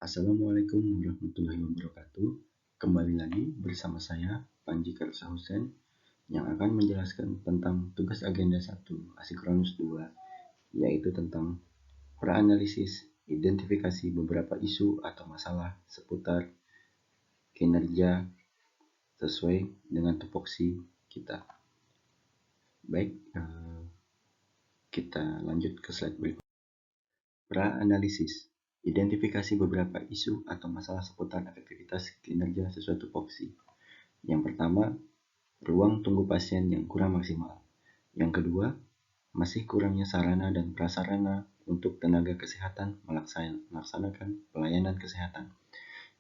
Assalamualaikum warahmatullahi wabarakatuh. Kembali lagi bersama saya, Panji Karsa Husen, yang akan menjelaskan tentang tugas agenda 1 asinkronus 2, yaitu tentang praanalisis, identifikasi beberapa isu atau masalah seputar kinerja sesuai dengan tupoksi kita. Baik, kita lanjut ke slide berikut. Praanalisis, identifikasi beberapa isu atau masalah seputar efektivitas kinerja sesuai tupoksi. Yang pertama, ruang tunggu pasien yang kurang maksimal. Yang kedua, masih kurangnya sarana dan prasarana untuk tenaga kesehatan melaksanakan pelayanan kesehatan.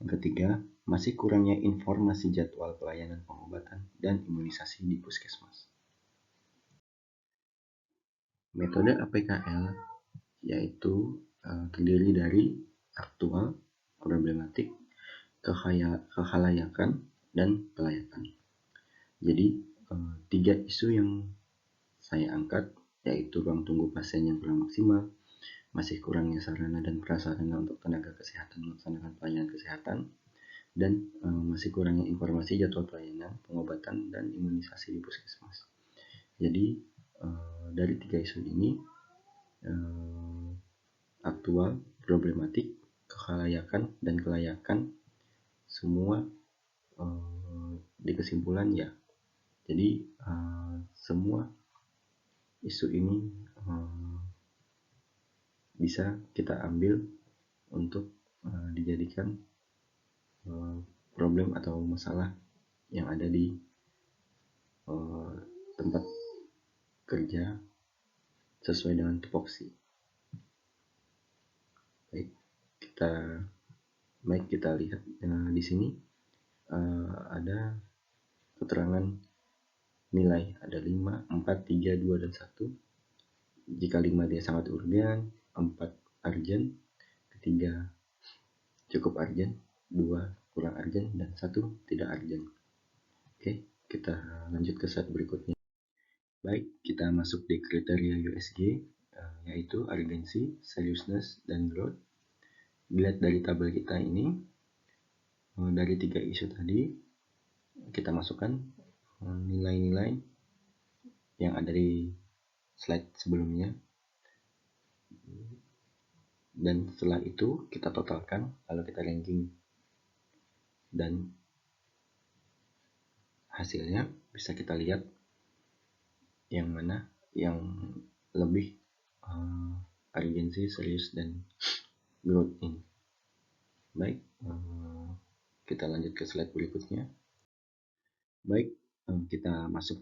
Yang ketiga, masih kurangnya informasi jadwal pelayanan pengobatan dan imunisasi di puskesmas. Metode APKL yaitu terdiri dari aktual, problematik, kekhalayakan, dan kelayakan. Jadi 3 isu yang saya angkat yaitu ruang tunggu pasien yang kurang maksimal, masih kurangnya sarana dan prasarana untuk tenaga kesehatan melaksanakan pelayanan kesehatan, dan masih kurangnya informasi jadwal pelayanan pengobatan dan imunisasi di puskesmas. Jadi dari 3 isu ini, aktual, problematik, kekhalayakan, dan kelayakan, semua di kesimpulan ya. Jadi semua isu ini bisa kita ambil untuk dijadikan problem atau masalah yang ada di tempat kerja sesuai dengan tupoksi. Baik, kita lihat di sini ada keterangan nilai, ada 5, 4, 3, 2, dan 1. Jika 5 dia sangat urgen, 4 urgent, ketiga cukup urgent, 2 kurang urgent, dan 1 tidak urgent. Oke, kita lanjut ke slide berikutnya. Baik, kita masuk di kriteria USG, yaitu urgency, seriousness, dan growth. Dilihat dari tabel kita ini, dari 3 isu tadi, kita masukkan nilai-nilai yang ada di slide sebelumnya, dan setelah itu kita totalkan, lalu kita ranking, dan hasilnya bisa kita lihat yang mana yang lebih urgency, serius, dan growth ini. Baik, kita lanjut ke slide berikutnya. Baik, kita masuk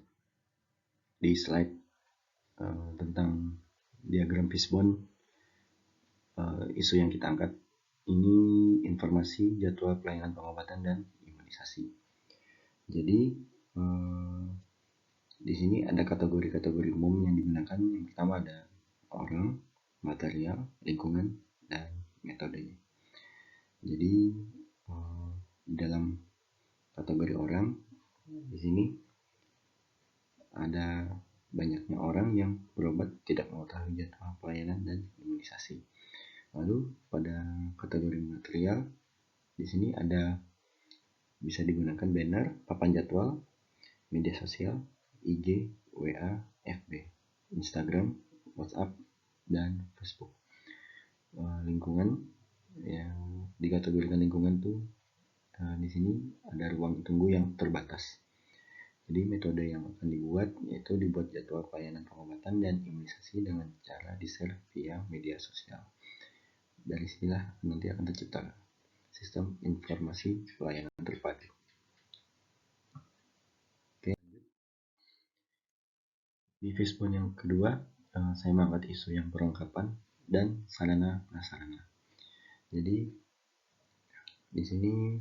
di slide tentang diagram fishbone. Isu yang kita angkat ini informasi jadwal pelayanan pengobatan dan imunisasi. Jadi di sini ada kategori-kategori umum yang digunakan. Yang pertama ada orang, material, lingkungan, dan metodenya. Jadi dalam kategori orang, di sini ada banyaknya orang yang berobat tidak mengetahui jadwal pelayanan dan imunisasi. Lalu pada kategori material, di sini ada bisa digunakan banner, papan jadwal, media sosial, IG, WA, FB, Instagram, WhatsApp, dan Facebook. Lingkungan yang dikategorikan lingkungan tuh di sini ada ruang tunggu yang terbatas. Jadi metode yang akan dibuat yaitu dibuat jadwal pelayanan pengobatan dan imunisasi dengan cara di-share via media sosial. Dari sinilah nanti akan tercipta sistem informasi pelayanan terpadu. Oke. Di fishbone yang kedua, saya mengangkat isu yang perlengkapan dan sarana prasarana. Jadi di sini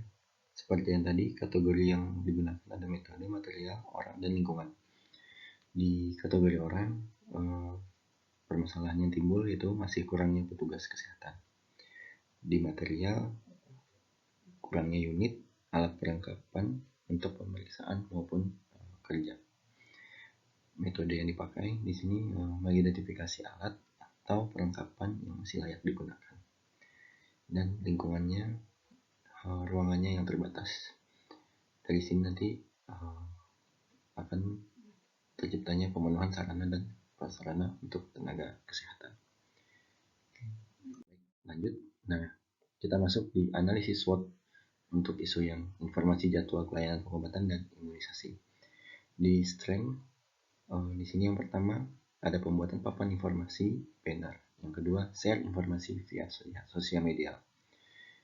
seperti yang tadi, kategori yang digunakan ada metode, material, orang, dan lingkungan. Di kategori orang, permasalahan yang timbul yaitu masih kurangnya petugas kesehatan. Di material, kurangnya unit, alat perlengkapan untuk pemeriksaan maupun kerja. Metode yang dipakai di sini mengidentifikasi alat atau perlengkapan yang masih layak digunakan. dan lingkungannya, ruangannya yang terbatas. Dari sini nanti akan terciptanya pemenuhan sarana dan prasarana untuk tenaga kesehatan. Lanjut. Nah, kita masuk di analisis SWOT untuk isu yang informasi jadwal pelayanan pengobatan dan imunisasi. Di strength, di sini yang pertama ada pembuatan papan informasi banner. Yang kedua, share informasi via sosial media.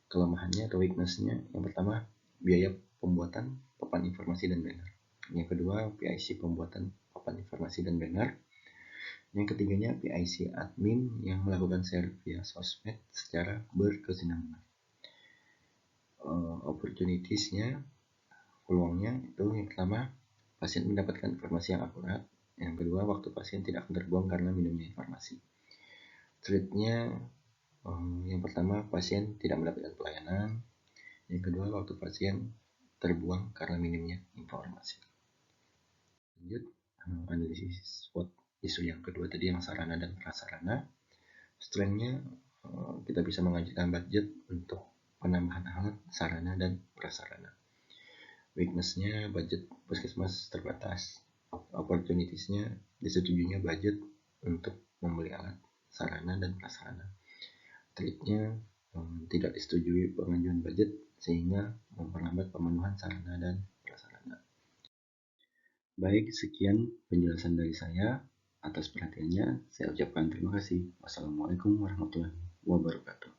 Kelemahannya atau weakness-nya, yang pertama biaya pembuatan papan informasi dan banner. Yang kedua, PIC pembuatan papan informasi dan banner. Yang ketiganya, PIC admin yang melakukan share via sosmed secara berkesinambungan. Opportunities-nya, peluangnya itu yang pertama, pasien mendapatkan informasi yang akurat. Yang kedua, waktu pasien tidak akan terbuang karena minimnya informasi. Threat-nya, yang pertama, pasien tidak mendapatkan pelayanan. Yang kedua, waktu pasien terbuang karena minimnya informasi. Lanjut, analisis SWOT isu yang kedua tadi yang sarana dan prasarana. Strength-nya, kita bisa mengajukan budget untuk penambahan alat, sarana, dan prasarana. Weakness-nya, budget puskesmas terbatas. Opportunities-nya, disetujuinya budget untuk membeli alat, sarana, dan prasarana. Threat-nya, tidak disetujui pengajuan budget sehingga memperlambat pemenuhan sarana dan prasarana. Baik, sekian penjelasan dari saya. Atas perhatiannya, saya ucapkan terima kasih. Wassalamualaikum warahmatullahi wabarakatuh.